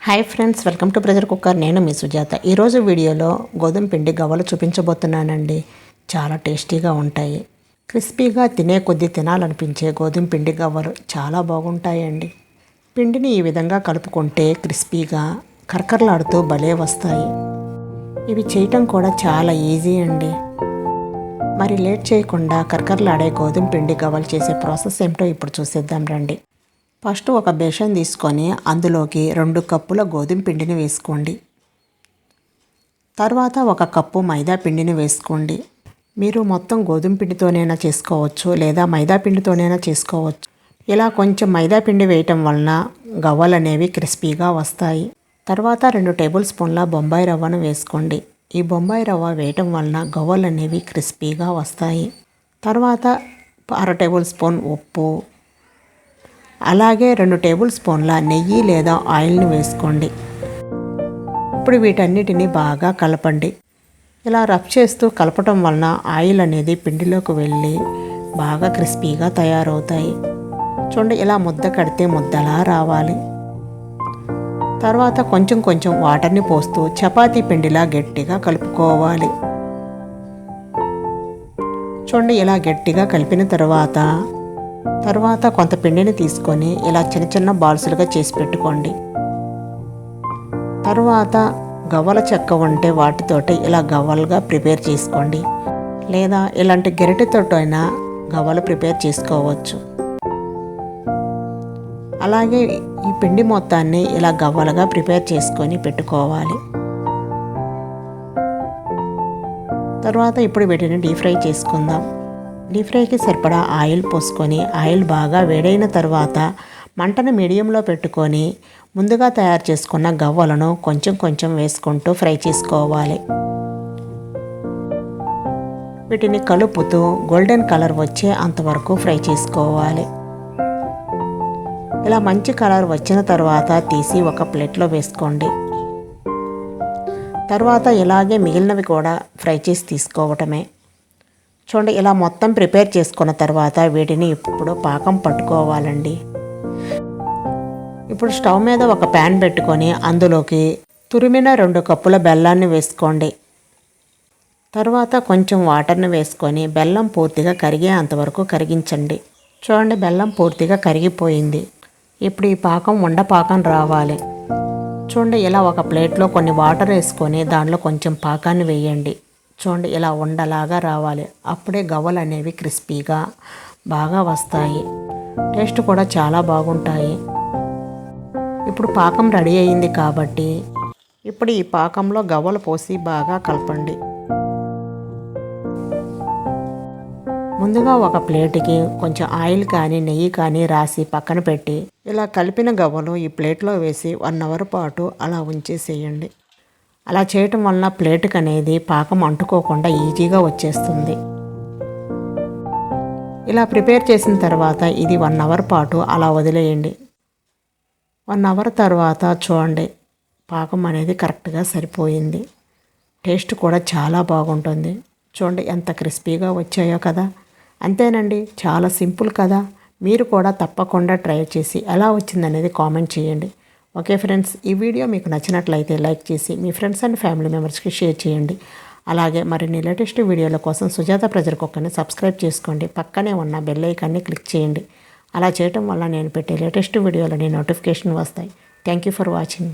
Hi friends, welcome to pressure cooker. నేను మీ సుజాత. ఈరోజు వీడియోలో గోధుమ పిండి గవ్వలు చూపించబోతున్నానండి. చాలా టేస్టీగా ఉంటాయి. క్రిస్పీగా తినే కొద్దీ తినాలనిపించే గోధుమ పిండి గవ్వలు చాలా బాగుంటాయండి. పిండిని ఈ విధంగా కలుపుకుంటే క్రిస్పీగా కరకరలాడుతూ భలే వస్తాయి. ఇవి చేయటం కూడా చాలా ఈజీ అండి. మరి లేట్ చేయకుండా కరకరలాడే గోధుమ పిండి గవ్వలు చేసే ప్రాసెస్ ఏమిటో ఇప్పుడు చూసేద్దాం రండి. ఫస్ట్ ఒక బేషన్ తీసుకొని అందులోకి 2 కప్పుల గోధుమ పిండిని వేసుకోండి. తర్వాత 1 కప్పు మైదా పిండిని వేసుకోండి. మీరు మొత్తం గోధుమ పిండితోనైనా చేసుకోవచ్చు, లేదా మైదా పిండితోనైనా చేసుకోవచ్చు. ఇలా కొంచెం మైదా పిండి వేయటం వలన గవ్వలు అనేవి క్రిస్పీగా వస్తాయి. తర్వాత 2 టేబుల్ స్పూన్ల బొంబాయి రవ్వను వేసుకోండి. ఈ బొంబాయి రవ్వ వేయటం వలన గవ్వలు అనేవి క్రిస్పీగా వస్తాయి. తర్వాత 1/2 టేబుల్ స్పూన్ ఉప్పు, అలాగే 2 టేబుల్ స్పూన్ల నెయ్యి లేదా ఆయిల్ని వేసుకోండి. ఇప్పుడు వీటన్నిటిని బాగా కలపండి. ఇలా రబ్ చేస్తూ కలపటం వలన ఆయిల్ అనేది పిండిలోకి వెళ్ళి బాగా క్రిస్పీగా తయారవుతాయి. చూడండి, ఇలా ముద్ద కడితే ముద్దలా రావాలి. తర్వాత కొంచెం కొంచెం వాటర్ని పోస్తూ చపాతీ పిండిలా గట్టిగా కలుపుకోవాలి. చూడండి, ఇలా గట్టిగా కలిపిన తర్వాత కొంత పిండిని తీసుకొని ఇలా చిన్న చిన్న బాల్సులుగా చేసి పెట్టుకోండి. తర్వాత గవ్వల చెక్క ఉంటే వాటితోటి ఇలా గవ్వలుగా ప్రిపేర్ చేసుకోండి, లేదా ఇలాంటి గరిటెతోటైనా గవ్వలు ప్రిపేర్ చేసుకోవచ్చు. అలాగే ఈ పిండి మొత్తాన్ని ఇలా గవ్వలుగా ప్రిపేర్ చేసుకొని పెట్టుకోవాలి. తర్వాత ఇప్పుడు వీటిని డీప్ ఫ్రై చేసుకుందాం. డీప్ ఫ్రైకి సరిపడా ఆయిల్ పోసుకొని ఆయిల్ బాగా వేడైన తర్వాత మంటను మీడియంలో పెట్టుకొని ముందుగా తయారు చేసుకున్న గవ్వలను కొంచెం కొంచెం వేసుకుంటూ ఫ్రై చేసుకోవాలి. వీటిని కలుపుతూ గోల్డెన్ కలర్ వచ్చే అంతవరకు ఫ్రై చేసుకోవాలి. ఇలా మంచి కలర్ వచ్చిన తర్వాత తీసి ఒక ప్లేట్లో వేసుకోండి. తర్వాత ఇలాగే మిగిలినవి కూడా ఫ్రై చేసి తీసుకోవటమే. చూడండి, ఇలా మొత్తం ప్రిపేర్ చేసుకున్న తర్వాత వీటిని ఇప్పుడు పాకం పట్టుకోవాలండి. ఇప్పుడు స్టవ్ మీద ఒక ప్యాన్ పెట్టుకొని అందులోకి తురిమిన 2 కప్పుల బెల్లాన్ని వేసుకోండి. తర్వాత కొంచెం వాటర్ని వేసుకొని బెల్లం పూర్తిగా కరిగే అంతవరకు కరిగించండి. చూడండి, బెల్లం పూర్తిగా కరిగిపోయింది. ఇప్పుడు ఈ పాకం ఉండపాకం రావాలి. చూడండి, ఇలా ఒక ప్లేట్లో కొన్ని వాటర్ వేసుకొని దాంట్లో కొంచెం పాకాన్ని వేయండి. చూడండి, ఇలా ఉండలాగా రావాలి. అప్పుడే గవ్వలు అనేవి క్రిస్పీగా బాగా వస్తాయి. టేస్ట్ కూడా చాలా బాగుంటాయి. ఇప్పుడు పాకం రెడీ అయింది కాబట్టి ఇప్పుడు ఈ పాకంలో గవ్వలు పోసి బాగా కలపండి. ముందుగా ఒక ప్లేట్కి కొంచెం ఆయిల్ కానీ నెయ్యి కానీ రాసి పక్కన పెట్టి ఇలా కలిపిన గవ్వలు ఈ ప్లేట్లో వేసి 1 అవర్ పాటు అలా ఉంచేసేయండి. అలా చేయటం వలన ప్లేట్కి అనేది పాకం అంటుకోకుండా ఈజీగా వచ్చేస్తుంది. ఇలా ప్రిపేర్ చేసిన తర్వాత ఇది 1 అవర్ పాటు అలా వదిలేయండి. 1 అవర్ తర్వాత చూడండి, పాకం అనేది కరెక్ట్గా సరిపోయింది. టేస్ట్ కూడా చాలా బాగుంటుంది. చూడండి ఎంత క్రిస్పీగా వచ్చాయో కదా. అంతేనండి, చాలా సింపుల్ కదా. మీరు కూడా తప్పకుండా ట్రై చేసి ఎలా వచ్చిందనేది కామెంట్ చేయండి. ఓకే ఫ్రెండ్స్, ఈ వీడియో మీకు నచ్చినట్లయితే లైక్ చేసి మీ ఫ్రెండ్స్ అండ్ ఫ్యామిలీ మెంబర్స్కి షేర్ చేయండి. అలాగే మరిన్ని లేటెస్ట్ వీడియోల కోసం సుజాత ప్రెజర్ కుక్కర్ని సబ్స్క్రైబ్ చేసుకోండి. పక్కనే ఉన్న బెల్ ఐకాన్ని క్లిక్ చేయండి. అలా చేయటం వల్ల నేను పెట్టే లేటెస్ట్ వీడియోలని నోటిఫికేషన్ వస్తాయి. Thank you for watching.